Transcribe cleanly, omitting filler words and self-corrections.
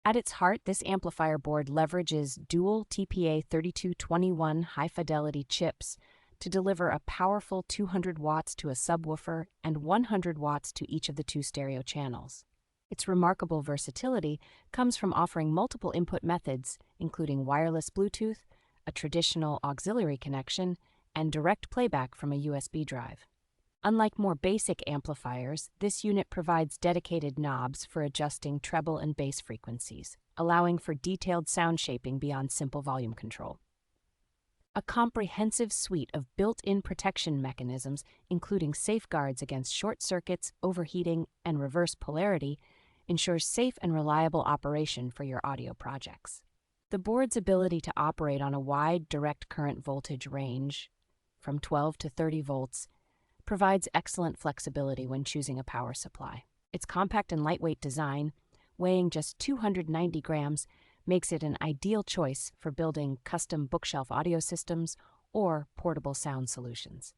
At its heart, this amplifier board leverages dual TPA3221 high-fidelity chips to deliver a powerful 200 watts to a subwoofer and 100 watts to each of the two stereo channels. Its remarkable versatility comes from offering multiple input methods, including wireless Bluetooth, a traditional auxiliary connection, and direct playback from a USB drive. Unlike more basic amplifiers, this unit provides dedicated knobs for adjusting treble and bass frequencies, allowing for detailed sound shaping beyond simple volume control. A comprehensive suite of built-in protection mechanisms, including safeguards against short circuits, overheating, and reverse polarity, ensures safe and reliable operation for your audio projects. The board's ability to operate on a wide direct current voltage range, from 12 to 30 volts, provides excellent flexibility when choosing a power supply. Its compact and lightweight design, weighing just 290 grams, makes it an ideal choice for building custom bookshelf audio systems or portable sound solutions.